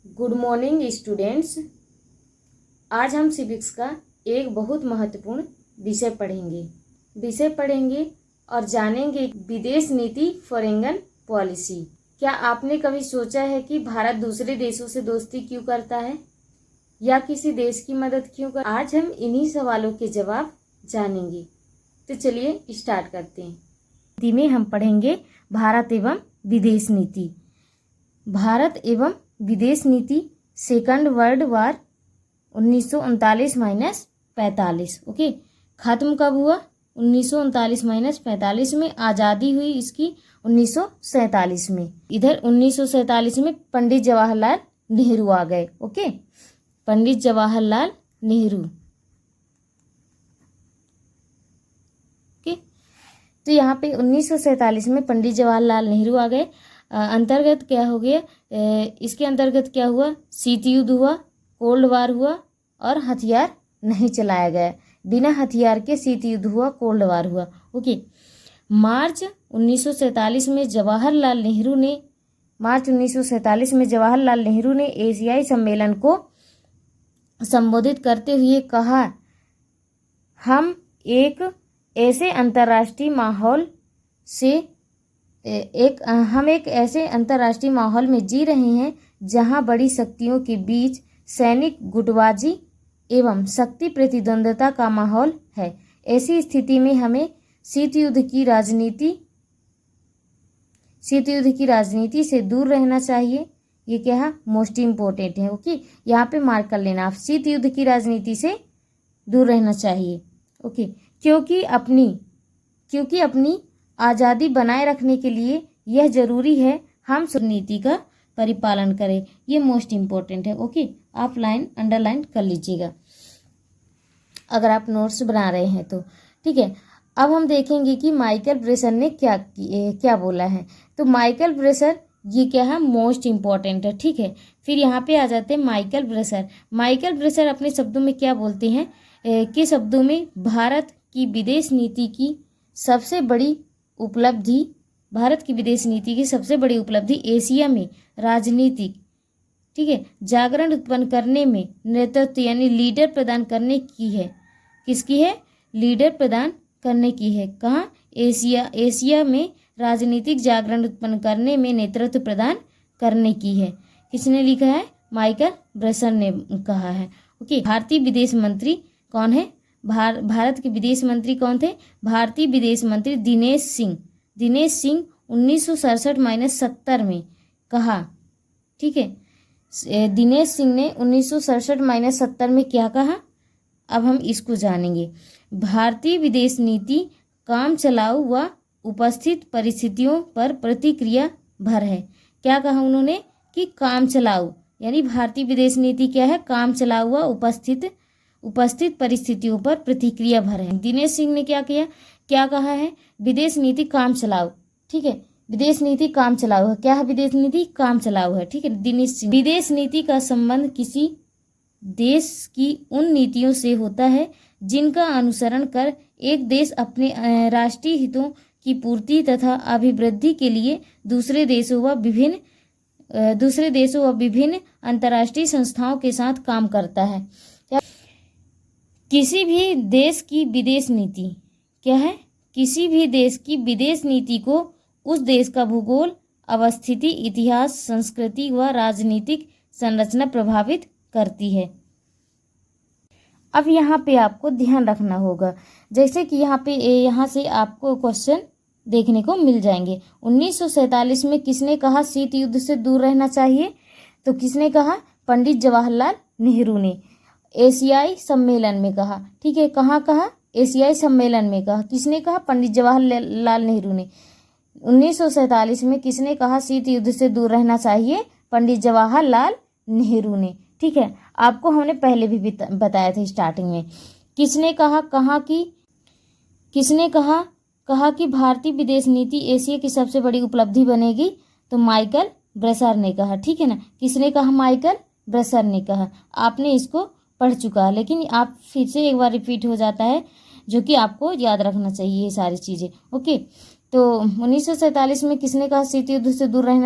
Good morning students. आज हम civics का एक बहुत महत्वपूर्ण विषय पढ़ेंगे और जानेंगे विदेश नीति फॉरेन पॉलिसी। क्या आपने कभी सोचा है कि भारत दूसरे देशों से दोस्ती क्यों करता है या किसी देश की मदद क्यों कर? आज हम इन्हीं सवालों के जवाब जानेंगे। तो चलिए स्टार्ट करते हैं। हिंदी में हम पढ़ेंगे भारत एवं विदेश नीति। भारत एवं विदेश नीति सेकंड वर्ल्ड वार 1939-45। ओके, खत्म कब हुआ? 1939-45 में। आज़ादी हुई इसकी 1947 में। इधर 1947 में पंडित जवाहरलाल नेहरू आ गए। ओके, पंडित जवाहरलाल नेहरू। ओके, तो यहाँ पे 1947 में पंडित जवाहरलाल नेहरू आ गए। अंतर्गत क्या हो गया? इसके अंतर्गत क्या हुआ? शीत युद्ध हुआ, कोल्ड वार हुआ और हथियार नहीं चलाया गया। बिना हथियार के शीत युद्ध हुआ, कोल्ड वार हुआ। ओके, मार्च 1947 में जवाहरलाल नेहरू ने एशियाई सम्मेलन को संबोधित करते हुए कहा, हम एक ऐसे अंतर्राष्ट्रीय माहौल में जी रहे हैं जहां बड़ी शक्तियों के बीच सैनिक गुटबाजी एवं शक्ति प्रतिद्वंद्विता का माहौल है। ऐसी स्थिति में हमें शीत युद्ध की राजनीति से दूर रहना चाहिए। ये क्या है? मोस्ट इम्पोर्टेंट है। ओके, यहाँ पे मार्क कर लेना आप, शीत युद्ध की राजनीति से दूर रहना चाहिए। ओके, क्योंकि अपनी आज़ादी बनाए रखने के लिए यह जरूरी है हम नीति का परिपालन करें। ये मोस्ट इम्पोर्टेंट है। ओके, आप लाइन अंडरलाइन कर लीजिएगा अगर आप नोट्स बना रहे हैं तो। ठीक है, अब हम देखेंगे कि माइकल ब्रेसन ने क्या बोला है। तो माइकल ब्रेसन ये क्या है? मोस्ट इम्पोर्टेंट है। ठीक है, फिर यहाँ पे आ जाते हैं माइकल ब्रेसन अपने शब्दों में क्या बोलते हैं? के शब्दों में भारत की विदेश नीति की सबसे बड़ी उपलब्धि एशिया में राजनीतिक, ठीक है, जागरण उत्पन्न करने में नेतृत्व यानी लीडर प्रदान करने की है। किसकी है? लीडर प्रदान करने की है। कहाँ? एशिया में राजनीतिक जागरण उत्पन्न करने में नेतृत्व प्रदान करने की है। किसने लिखा है? माइकल ब्रेसन ने कहा है। ओके, भारतीय विदेश मंत्री कौन है? भारत के विदेश मंत्री कौन थे? भारतीय विदेश मंत्री दिनेश सिंह 1967-70 में कहा। ठीक है, दिनेश सिंह ने 1967-70 में क्या कहा? अब हम इसको जानेंगे। भारतीय विदेश नीति काम चलाऊ व उपस्थित परिस्थितियों पर प्रतिक्रिया भर है। क्या कहा उन्होंने? कि काम चलाऊ, यानी भारतीय विदेश नीति क्या है? काम चलाऊ व उपस्थित परिस्थितियों पर प्रतिक्रिया भर है। दिनेश सिंह ने क्या कहा है? विदेश नीति काम चलाऊ। ठीक है, विदेश नीति काम चलाऊ है। क्या है? विदेश नीति काम चलाऊ है। ठीक है, दिनेश सिंह। विदेश नीति का संबंध किसी देश की उन नीतियों से होता है जिनका अनुसरण कर एक देश अपने राष्ट्रीय हितों की पूर्ति तथा अभिवृद्धि के लिए दूसरे देशों व विभिन्न अंतर्राष्ट्रीय संस्थाओं के साथ काम करता है। किसी भी देश की विदेश नीति क्या है? किसी भी देश की विदेश नीति को उस देश का भूगोल, अवस्थिति, इतिहास, संस्कृति व राजनीतिक संरचना प्रभावित करती है। अब यहाँ पे आपको ध्यान रखना होगा, जैसे कि यहाँ से आपको क्वेश्चन देखने को मिल जाएंगे। 1947 में किसने कहा शीत युद्ध से दूर रहना चाहिए? तो किसने कहा? पंडित जवाहरलाल नेहरू ने एशियाई सम्मेलन में कहा। ठीक है, कहाँ कहा? एशियाई सम्मेलन में कहा। किसने कहा? पंडित जवाहरलाल नेहरू ने। 1947 में किसने कहा शीत युद्ध से दूर रहना चाहिए? पंडित जवाहरलाल नेहरू ने। ठीक है, आपको हमने पहले भी बताया था स्टार्टिंग में। किसने कहा कि भारतीय विदेश नीति एशिया की सबसे बड़ी उपलब्धि बनेगी? तो माइकल ब्रेसन ने कहा। ठीक है ना, किसने कहा? माइकल ब्रेसन ने कहा। आपने इसको पढ़ चुका है, लेकिन आप फिर से एक बार रिपीट हो जाता है, जो कि आपको याद रखना चाहिए ये सारी चीज़ें। ओके, तो 1947 में किसने कहा शीत युद्ध से दूर रहना